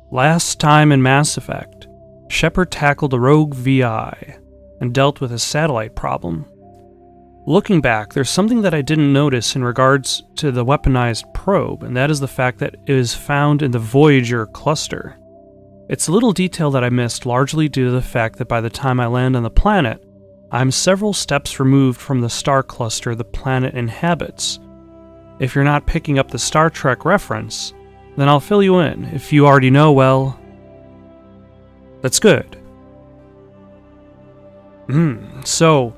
Last time in Mass Effect, Shepard tackled a rogue VI and dealt with a satellite problem. Looking back, there's something that I didn't notice in regards to the weaponized probe, and that is the fact that it is found in the Voyager cluster. It's a little detail that I missed, largely due to the fact that by the time I land on the planet, I'm several steps removed from the star cluster the planet inhabits. If you're not picking up the Star Trek reference, then I'll fill you in. If you already know, well, that's good. So,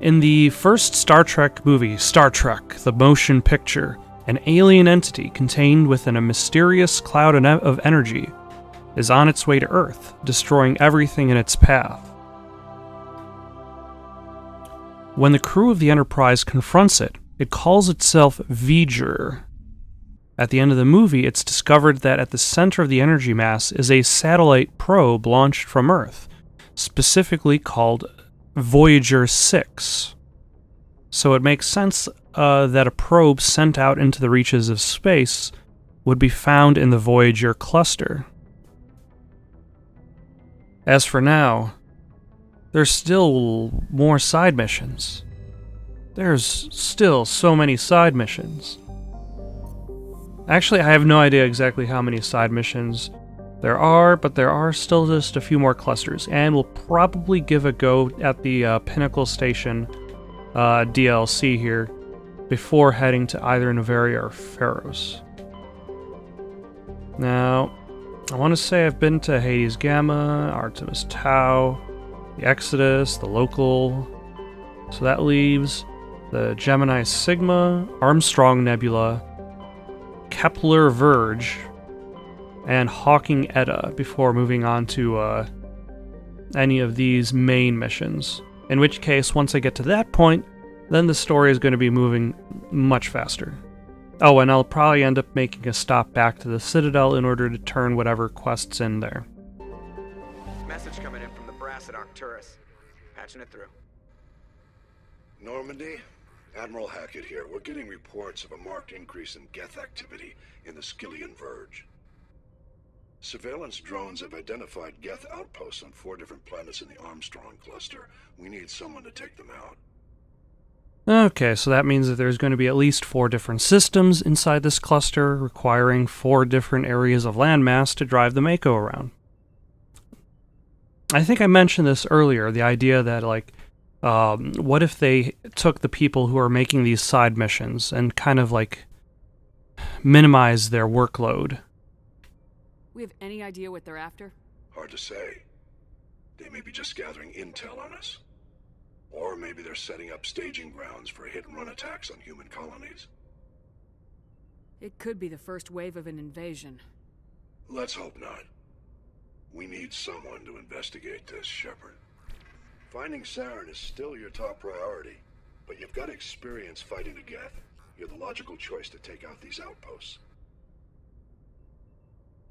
in the first Star Trek movie, Star Trek, the motion picture, an alien entity contained within a mysterious cloud of energy is on its way to Earth, destroying everything in its path. When the crew of the Enterprise confronts it, it calls itself Voyager. At the end of the movie, it's discovered that at the center of the energy mass is a satellite probe launched from Earth, specifically called Voyager 6. So it makes sense that a probe sent out into the reaches of space would be found in the Voyager cluster. As for now, there's still more side missions. There's still so many side missions. Actually, I have no idea exactly how many side missions there are, but there are still just a few more clusters, and we'll probably give a go at the Pinnacle Station DLC here before heading to either Noveria or Pharos. Now, I want to say I've been to Hades Gamma, Artemis Tau, the Exodus, the Local, so that leaves the Gemini Sigma, Armstrong Nebula, Kepler Verge, and Hawking Eta before moving on to any of these main missions. In which case, once I get to that point, then the story is going to be moving much faster. Oh, and I'll probably end up making a stop back to the Citadel in order to turn whatever quests in there. Message coming in from the brass at Arcturus. Patching it through. Normandy, Admiral Hackett here. We're getting reports of a marked increase in Geth activity in the Skyllian Verge. Surveillance drones have identified Geth outposts on 4 different planets in the Armstrong cluster. We need someone to take them out. Okay, so that means that there's going to be at least 4 different systems inside this cluster, requiring 4 different areas of landmass to drive the Mako around. I think I mentioned this earlier, the idea that, like, what if they took the people who are making these side missions and kind of, like, minimize their workload? We have any idea what they're after? Hard to say. They may be just gathering intel on us. Or maybe they're setting up staging grounds for hit-and-run attacks on human colonies. It could be the first wave of an invasion. Let's hope not. We need someone to investigate this, Shepard. Finding Saren is still your top priority, but you've got experience fighting the Geth. You're the logical choice to take out these outposts.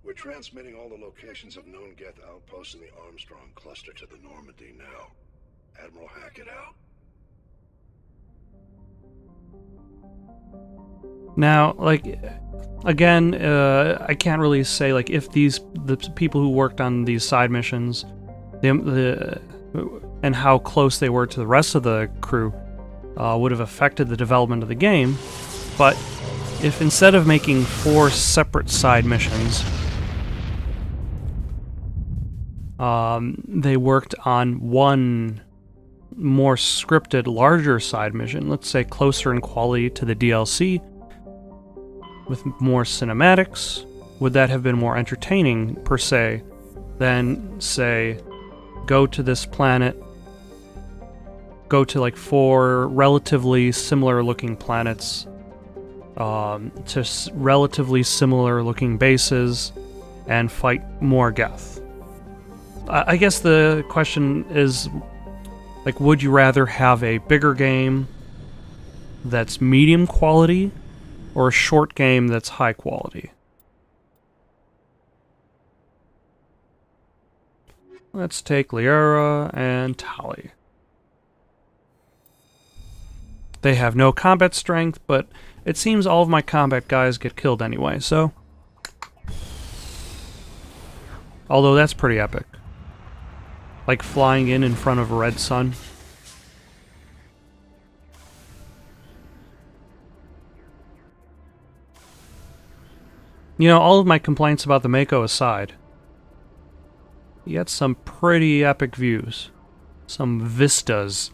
We're transmitting all the locations of known Geth outposts in the Armstrong cluster to the Normandy now. Admiral Hackett out. Now, like, again, I can't really say, like, if the people who worked on these side missions, and how close they were to the rest of the crew, would have affected the development of the game, but if instead of making 4 separate side missions, they worked on one more scripted, larger side mission, let's say closer in quality to the DLC, with more cinematics, would that have been more entertaining, per se, than, say, go to this planet, go to like 4 relatively similar looking planets, to relatively similar looking bases, and fight more Geth? I guess the question is, like, would you rather have a bigger game that's medium quality, or a short game that's high quality? Let's take Liara and Tali. They have no combat strength, but it seems all of my combat guys get killed anyway, so... Although that's pretty epic. Like flying in front of a red sun. You know, all of my complaints about the Mako aside, you get some pretty epic views. Some vistas.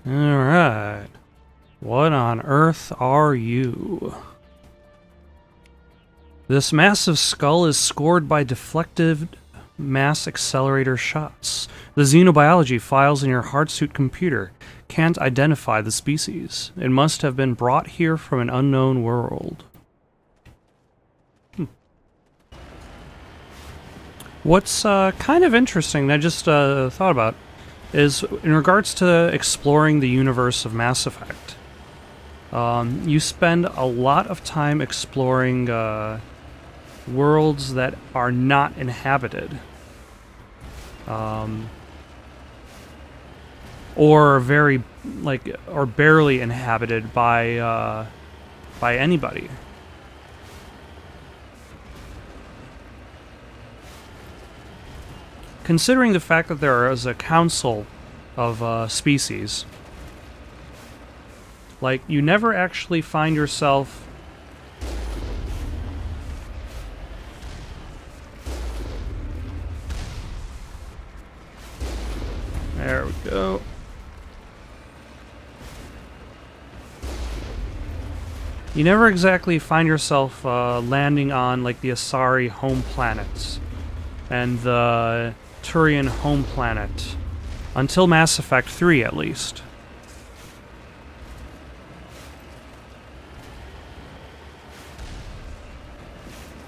Alright. What on earth are you? This massive skull is scored by deflective mass accelerator shots. The xenobiology files in your hardsuit computer can't identify the species. It must have been brought here from an unknown world. What's kind of interesting that I just thought about is in regards to exploring the universe of Mass Effect. You spend a lot of time exploring worlds that are not inhabited. Or very, or barely inhabited by anybody. Considering the fact that there is a council of species, like, you never actually find yourself there we go. You never exactly find yourself landing on, like, the Asari home planets and the Turian home planet until Mass Effect 3, at least.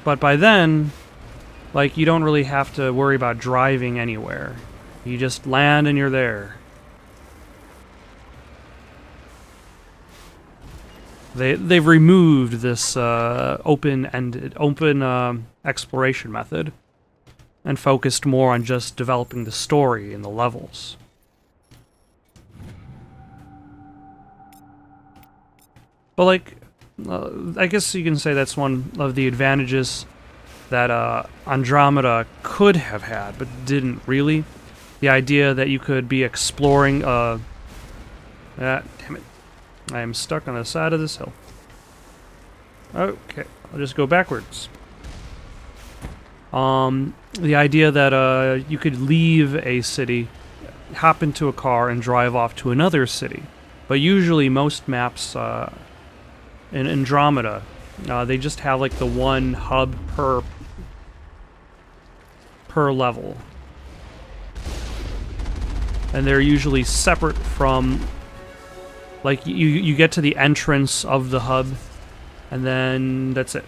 But by then, like, you don't really have to worry about driving anywhere. You just land and you're there. They've removed this open exploration method and focused more on just developing the story and the levels. But, like, I guess you can say that's one of the advantages that Andromeda could have had, but didn't really. The idea that you could be exploring damn it. I am stuck on the side of this hill. Okay, I'll just go backwards. The idea that you could leave a city, hop into a car, and drive off to another city. But usually most maps in Andromeda, they just have like the one hub per level. And they're usually separate from, like, you get to the entrance of the hub, and then that's it.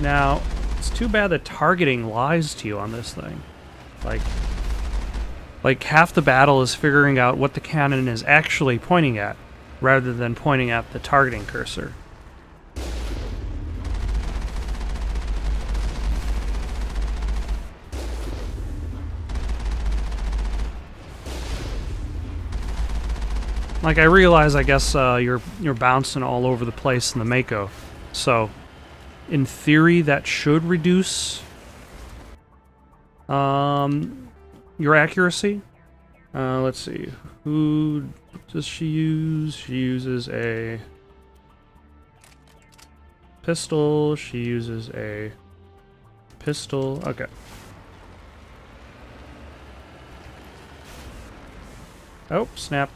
Now, it's too bad that targeting lies to you on this thing. Like half the battle is figuring out what the cannon is actually pointing at, rather than pointing at the targeting cursor. Like, I realize, I guess, you're bouncing all over the place in the Mako, so in theory that should reduce your accuracy. Let's see. Who does she use? She uses a pistol. She uses a pistol. Okay. Oh, snap.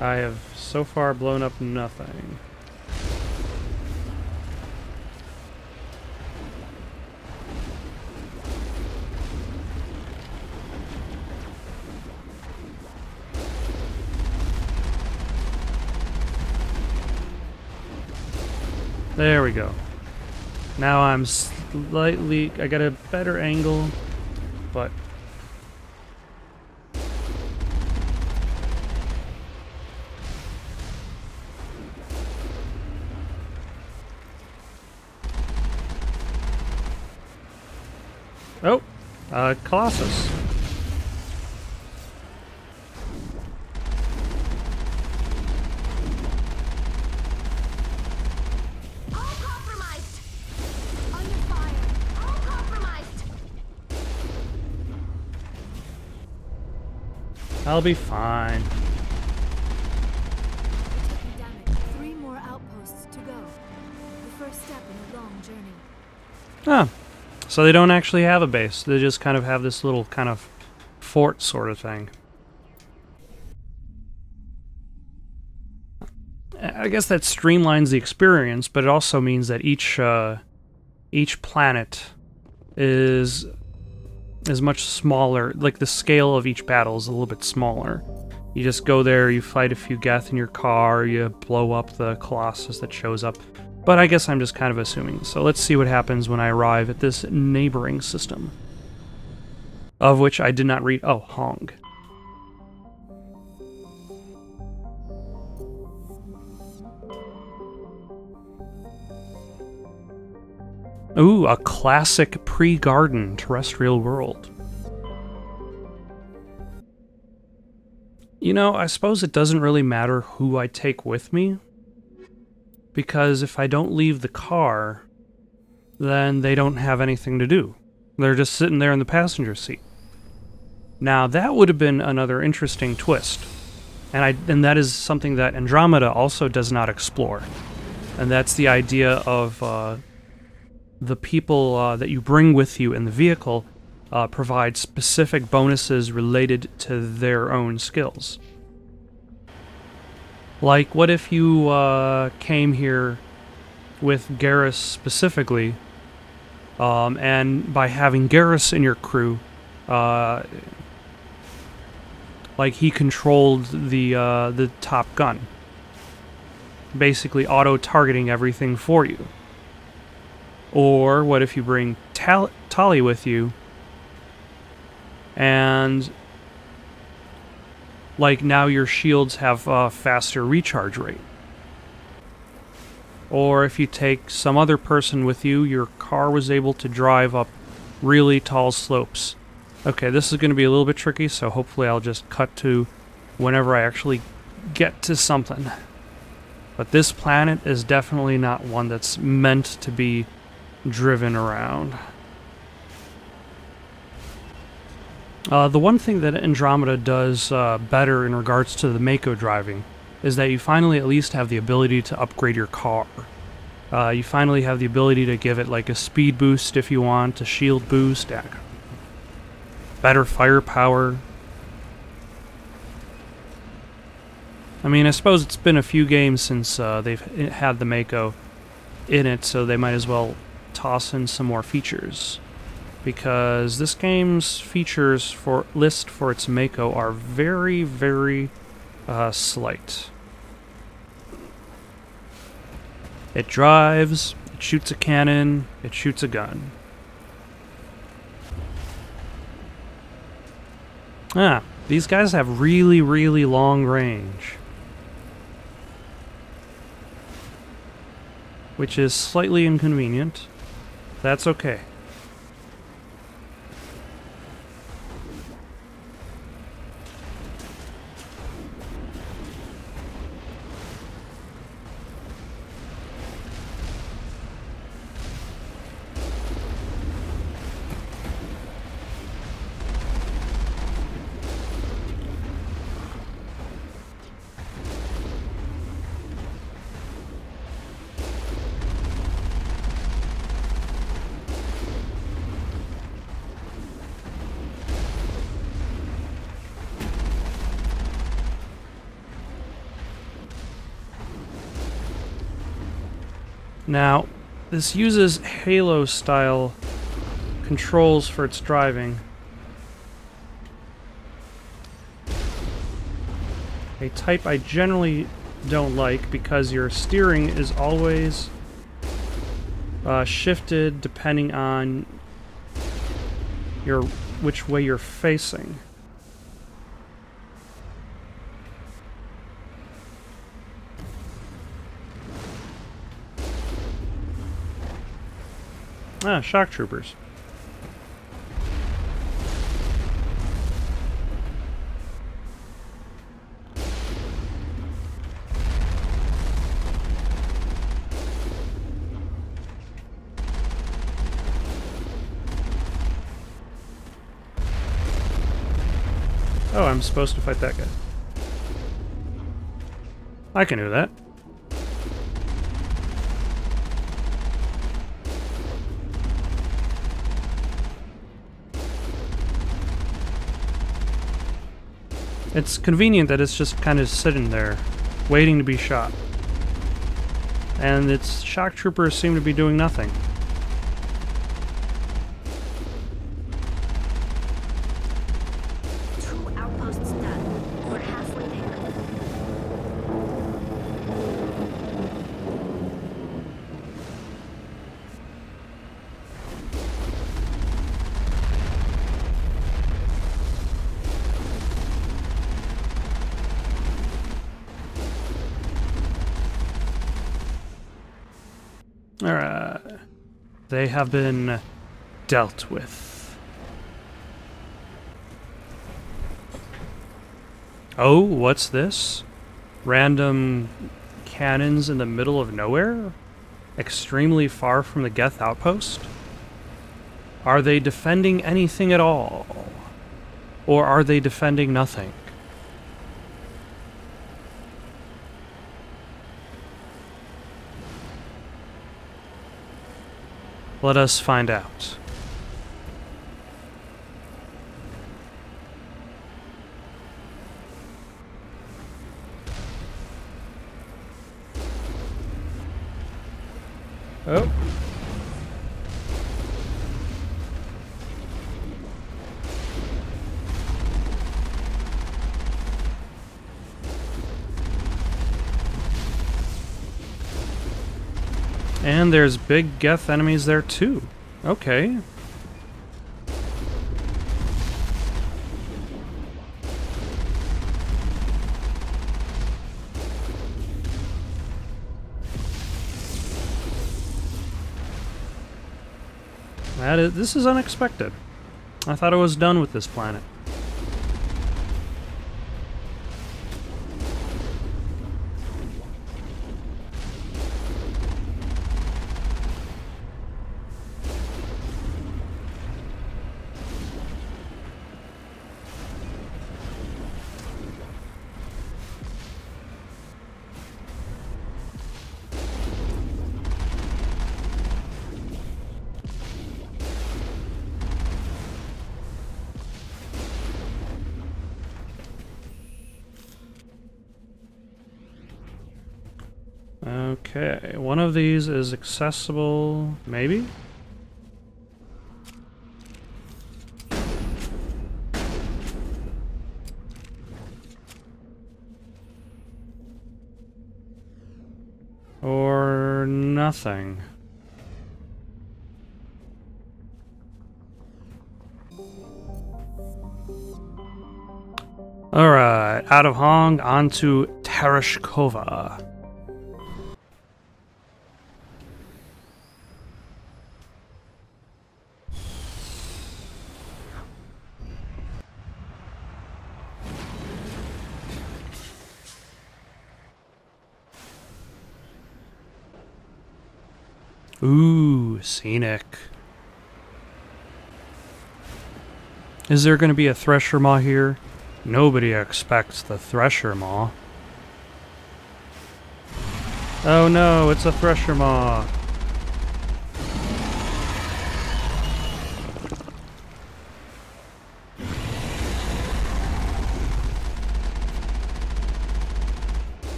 I have so far blown up nothing. There we go. Now I'm slightly... I got a better angle, but Oh, Colossus. All compromised. Under fire. All compromised. I'll be fine. Taking damage. 3 more outposts to go. The first step in a long journey. Ah, so they don't actually have a base. They just kind of have this little kind of fort sort of thing. I guess that streamlines the experience, but it also means that each planet is much smaller. Like the scale of each battle is a little bit smaller. You just go there, you fight a few Geth in your car, you blow up the Colossus that shows up. But I guess I'm just kind of assuming. So let's see what happens when I arrive at this neighboring system. Of which I did not read. Oh, Hong. Ooh, a classic pre-garden terrestrial world. You know, I suppose it doesn't really matter who I take with me. Because if I don't leave the car, then they don't have anything to do. They're just sitting there in the passenger seat. Now, that would have been another interesting twist. And that is something that Andromeda also does not explore. And that's the idea of the people that you bring with you in the vehicle provide specific bonuses related to their own skills. Like, what if you came here with Garrus specifically, and by having Garrus in your crew, like he controlled the top gun, basically auto-targeting everything for you. Or what if you bring Tali with you, and like now your shields have a faster recharge rate. Or if you take some other person with you, your car was able to drive up really tall slopes. Okay, this is going to be a little bit tricky, so hopefully I'll just cut to whenever I actually get to something. But this planet is definitely not one that's meant to be driven around. The one thing that Andromeda does better in regards to the Mako driving is that you finally at least have the ability to upgrade your car. You finally have the ability to give it like a speed boost if you want, a shield boost, better firepower. I mean, I suppose it's been a few games since they've had the Mako in it, so they might as well toss in some more features. Because this game's features list for its Mako are very, very slight. It drives, it shoots a cannon, it shoots a gun. Ah, these guys have really, really long range. Which is slightly inconvenient. That's okay. Now, this uses Halo-style controls for its driving. A type I generally don't like because your steering is always shifted depending on which way you're facing. Ah, shock troopers. Oh, I'm supposed to fight that guy. I can do that. It's convenient that it's just kind of sitting there, waiting to be shot. And its shock troopers seem to be doing nothing. Two outposts done. We're halfway there. Alright. They have been dealt with. Oh, what's this? Random cannons in the middle of nowhere? Extremely far from the Geth outpost? Are they defending anything at all? Or are they defending nothing? Let us find out. Oh. And there's big Geth enemies there too. Okay. This is unexpected. I thought I was done with this planet. Okay, one of these is accessible, maybe? Or nothing. Alright, out of Hong, on to Tereshkova. Ooh, scenic. Is there going to be a Thresher Maw here? Nobody expects the Thresher Maw. Oh no, it's a Thresher Maw.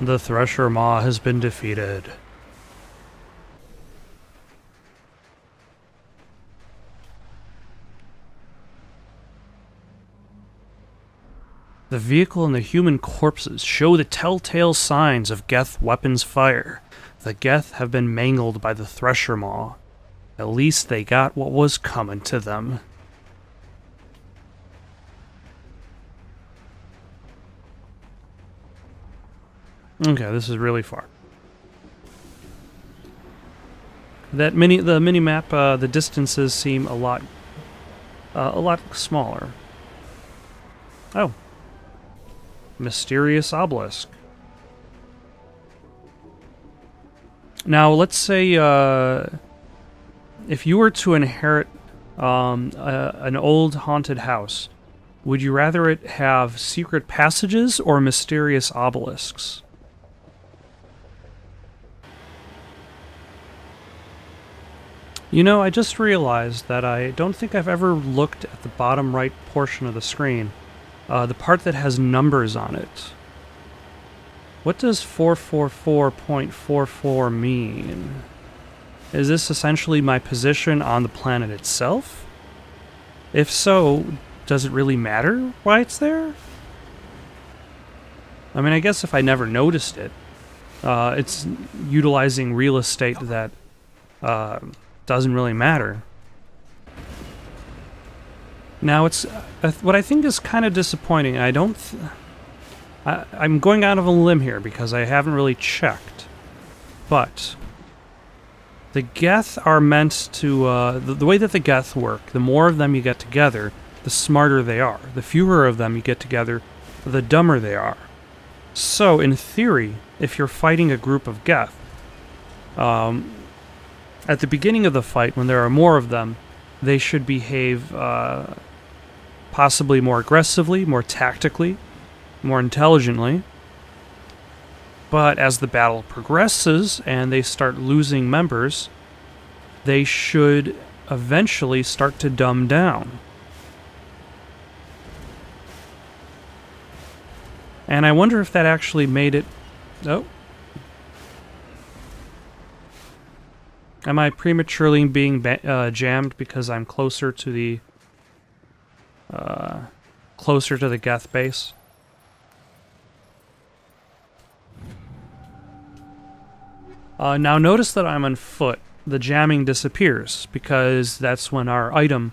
The Thresher Maw has been defeated. The vehicle and the human corpses show the telltale signs of Geth weapons fire. The Geth have been mangled by the Thresher Maw. At least they got what was coming to them. Okay, this is really far. The mini map, the distances seem a lot smaller. Oh. Mysterious obelisk. Now, let's say if you were to inherit an old haunted house, would you rather it have secret passages or mysterious obelisks? You know, I just realized that I don't think I've ever looked at the bottom right portion of the screen. The part that has numbers on it. What does 444.44 mean? Is this essentially my position on the planet itself? If so, does it really matter why it's there? I mean, I guess if I never noticed it, it's utilizing real estate that doesn't really matter. Now, it's what I think is kind of disappointing. I'm going out of a limb here because I haven't really checked, but the Geth are meant to, the way that the Geth work, the more of them you get together, the smarter they are. The fewer of them you get together, the dumber they are. So, in theory, if you're fighting a group of Geth, at the beginning of the fight, when there are more of them, they should behave possibly more aggressively, more tactically, more intelligently. But as the battle progresses and they start losing members, they should eventually start to dumb down. And I wonder if that actually made it... Oh. Am I prematurely being jammed because I'm closer to the Geth base? Now notice that I'm on foot. The jamming disappears because that's when our item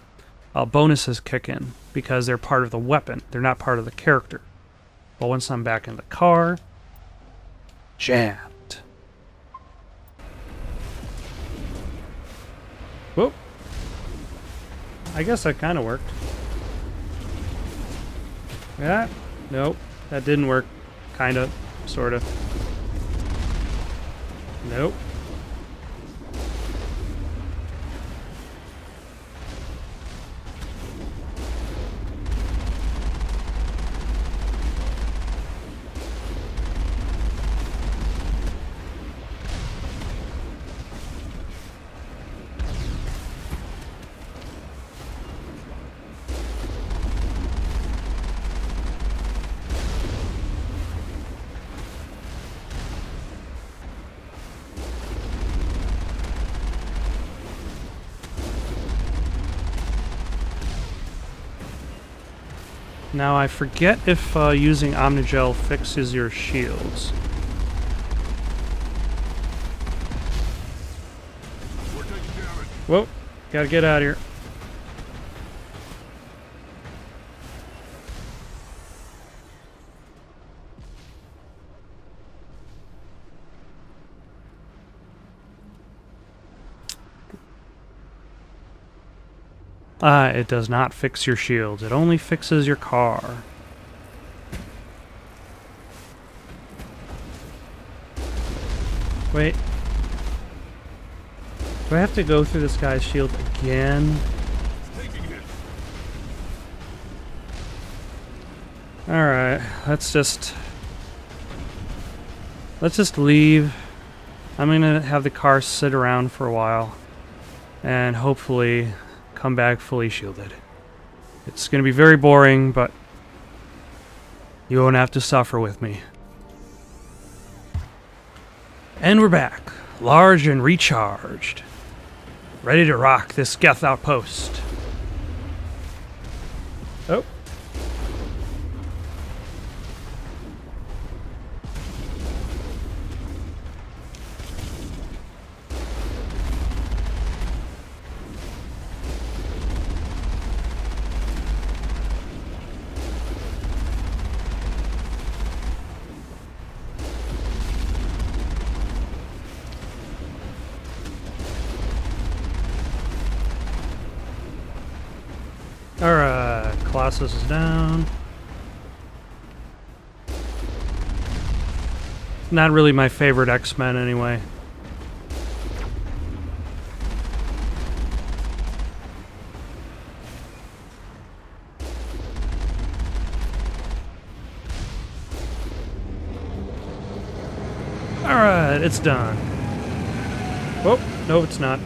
bonuses kick in, because they're part of the weapon. They're not part of the character. But once I'm back in the car, jammed. Whoop. I guess that kind of worked. Yeah. Nope. That didn't work. Kind of. Sort of. Nope. Now I forget if using Omnigel fixes your shields. Whoa, gotta get out of here. It does not fix your shields. It only fixes your car. Wait. Do I have to go through this guy's shield again? Alright, let's just leave. I'm gonna have the car sit around for a while and hopefully come back fully shielded. It's gonna be very boring, but you won't have to suffer with me. And we're back, large and recharged, ready to rock this Geth outpost. Oh. Alright, Colossus is down. Not really my favorite X-Men anyway. Alright, it's done. Oh, no, it's not.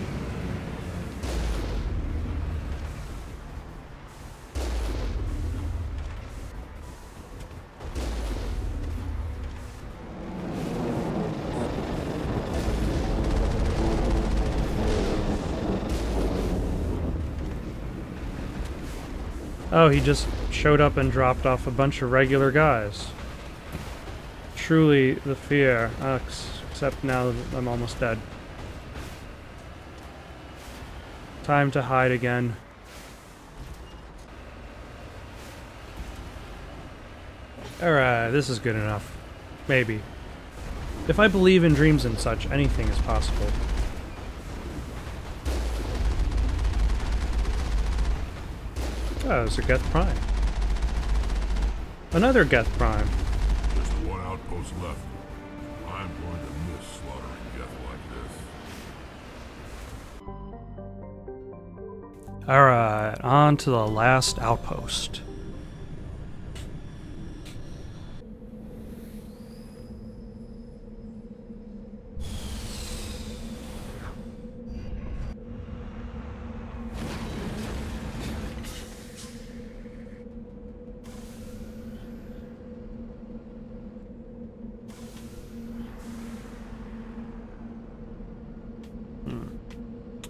Oh, he just showed up and dropped off a bunch of regular guys. Truly the fear, except now that I'm almost dead. Time to hide again. Alright, this is good enough. Maybe. If I believe in dreams and such, anything is possible. Oh, it's a Geth Prime. Another Geth Prime. Just one outpost left. I'm going to miss slaughtering Geth like this. Alright, on to the last outpost.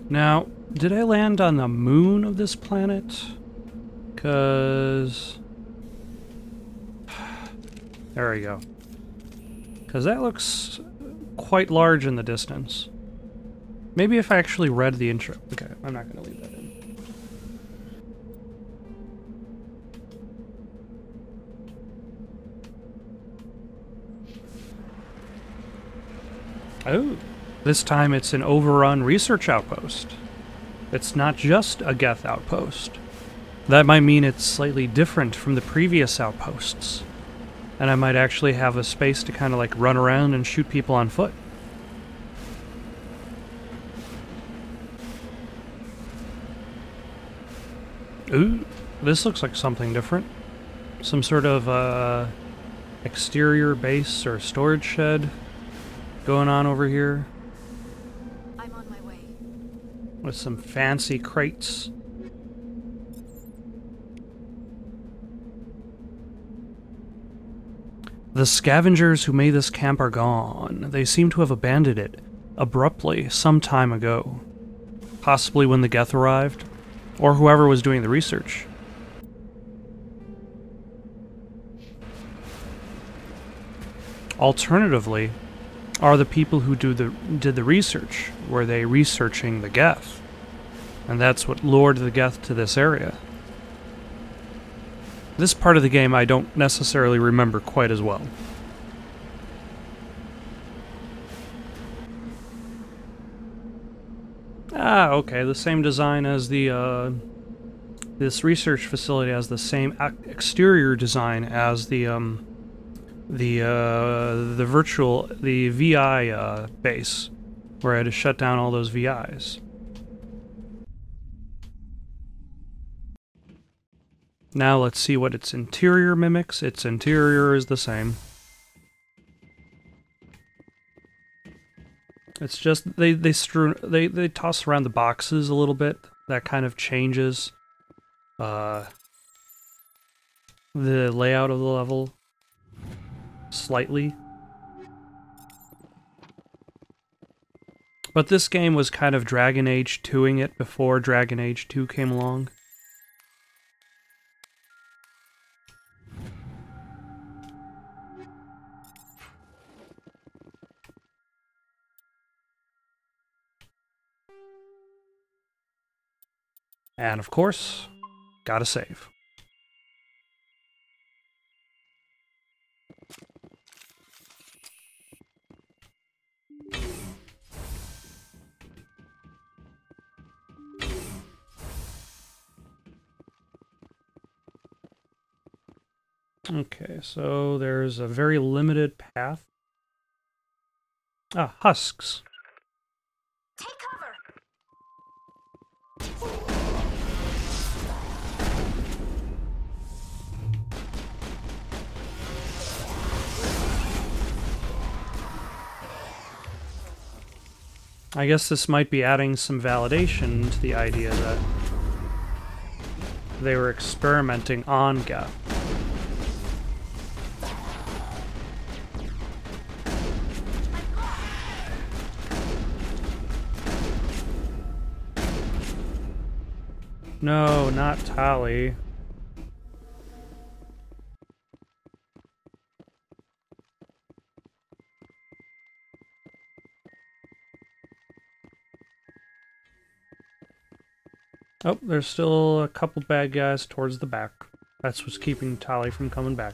Now, did I land on the moon of this planet? 'Cause... there we go. 'Cause that looks quite large in the distance. Maybe if I actually read the intro. Okay, I'm not gonna leave that in. Oh. This time it's an overrun research outpost. It's not just a Geth outpost. That might mean it's slightly different from the previous outposts. And I might actually have a space to kind of like run around and shoot people on foot. Ooh, this looks like something different. Some sort of exterior base or storage shed going on over here. With some fancy crates. The scavengers who made this camp are gone. They seem to have abandoned it abruptly some time ago. Possibly when the Geth arrived, or whoever was doing the research. Alternatively, are the people who did the research, were they researching the Geth? And that's what lured the Geth to this area. This part of the game I don't necessarily remember quite as well. Ah, okay, the same design as the, this research facility has the same exterior design as the VI base, where I had to shut down all those VIs. Now let's see what its interior mimics. Its interior is the same. It's just they toss around the boxes a little bit. That kind of changes the layout of the level slightly. But this game was kind of Dragon Age 2ing it before Dragon Age 2 came along. And of course, gotta save. Okay, so there's a very limited path Ah, husks. Take cover! I guess this might be adding some validation to the idea that they were experimenting on Geth. No, not Tali. Oh, there's still a couple bad guys towards the back. That's what's keeping Tali from coming back.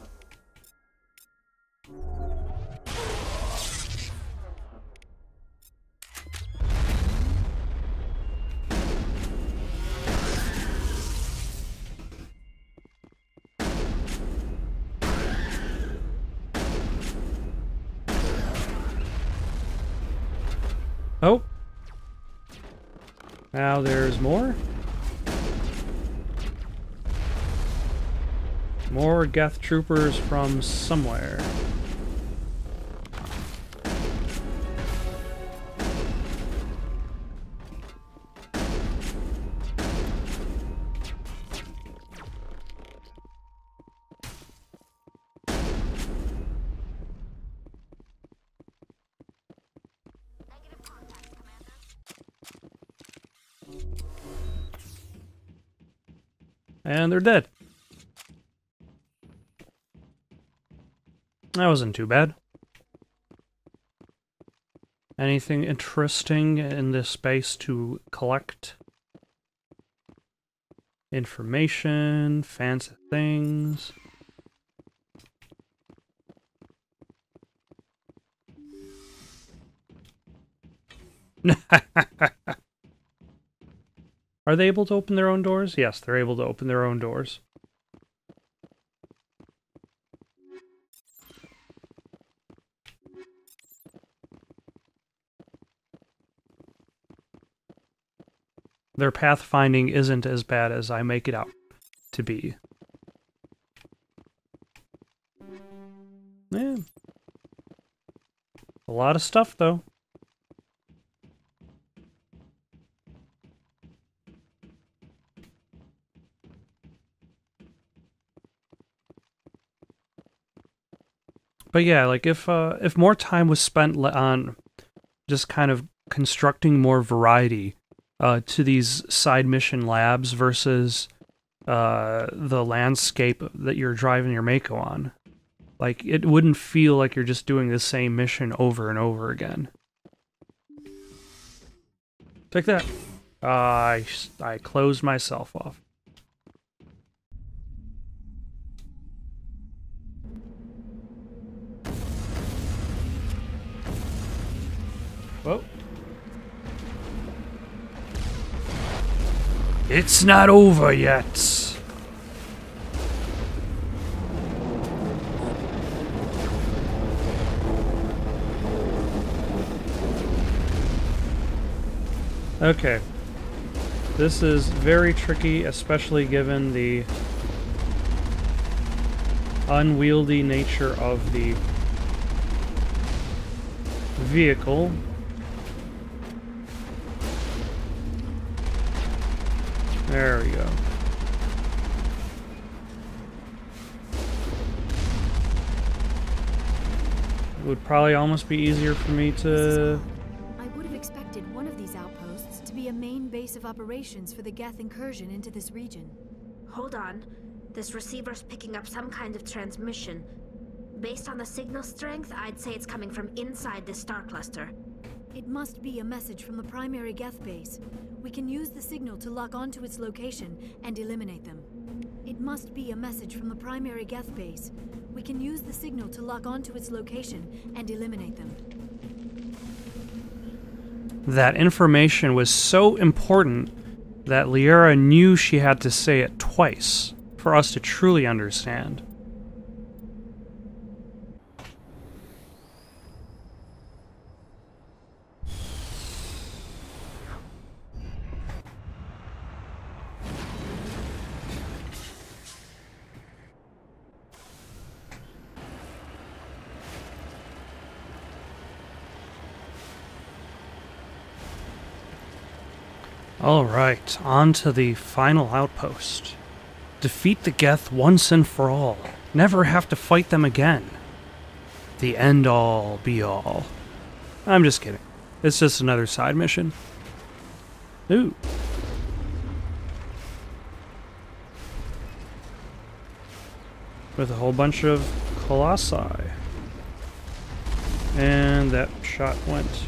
Oh! Now there's more. More Geth troopers from somewhere. And they're dead. That wasn't too bad. Anything interesting in this space to collect? Information, fancy things. Are they able to open their own doors? Yes, they're able to open their own doors. Their pathfinding isn't as bad as I make it out to be. Yeah. A lot of stuff, though. But yeah, like if more time was spent on just kind of constructing more variety to these side mission labs versus the landscape that you're driving your Mako on, like it wouldn't feel like you're just doing the same mission over and over again. Take that. I closed myself off. Whoa. It's not over yet. Okay. This is very tricky, especially given the unwieldy nature of the vehicle. There we go. It would probably almost be easier for me to... I would have expected one of these outposts to be a main base of operations for the Geth incursion into this region. Hold on. This receiver's picking up some kind of transmission. Based on the signal strength, I'd say it's coming from inside this star cluster. It must be a message from the primary Geth base. We can use the signal to lock onto its location and eliminate them. It must be a message from the primary Geth base. We can use the signal to lock onto its location and eliminate them. That information was so important that Liara knew she had to say it twice for us to truly understand. Alright, on to the final outpost. Defeat the Geth once and for all. Never have to fight them again. The end-all, be-all. I'm just kidding. It's just another side mission. Ooh. With a whole bunch of colossi. And that shot went.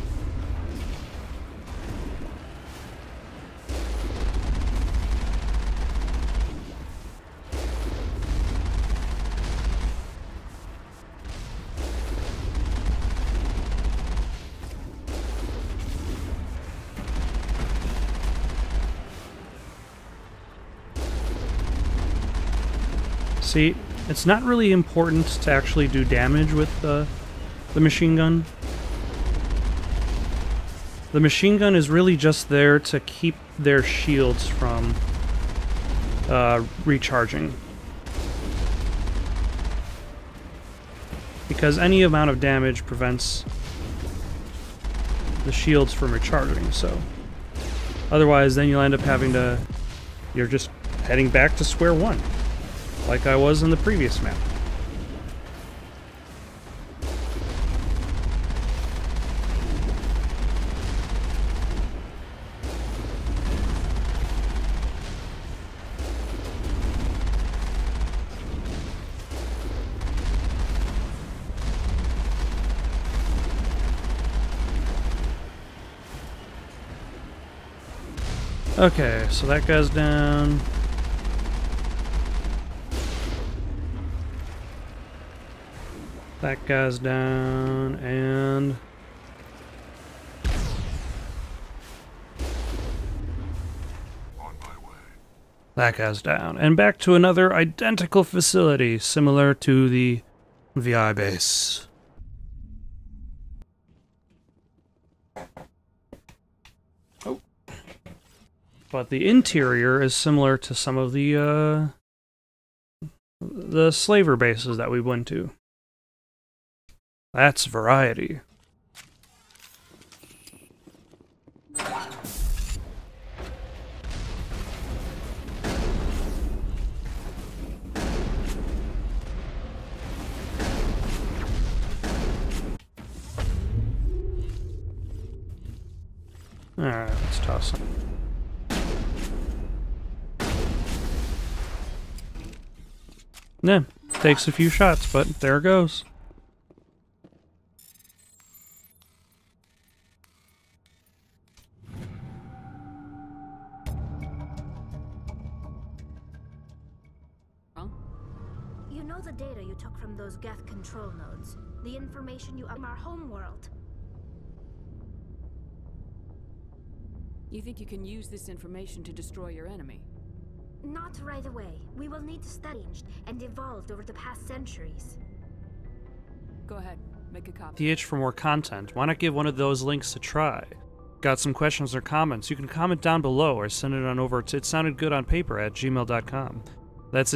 See, it's not really important to actually do damage with the machine gun. The machine gun is really just there to keep their shields from recharging. Because any amount of damage prevents the shields from recharging, so... Otherwise, then you'll end up having to... You're just heading back to square one. Like I was in the previous map. Okay, so that guy's down. That guy's down, and... On my way. That guy's down. And back to another identical facility, similar to the VI base. Oh. But the interior is similar to some of the slaver bases that we went to. That's variety. Alright, let's toss them. Yeah, takes a few shots, but there it goes. You know the data you took from those Geth control nodes. The information you from our home world. You think you can use this information to destroy your enemy? Not right away. We will need to study and evolved over the past centuries. Go ahead, make a copy. The itch for more content. Why not give one of those links a try? Got some questions or comments? You can comment down below or send it on over to itsoundedgoodonpaper@gmail.com. That's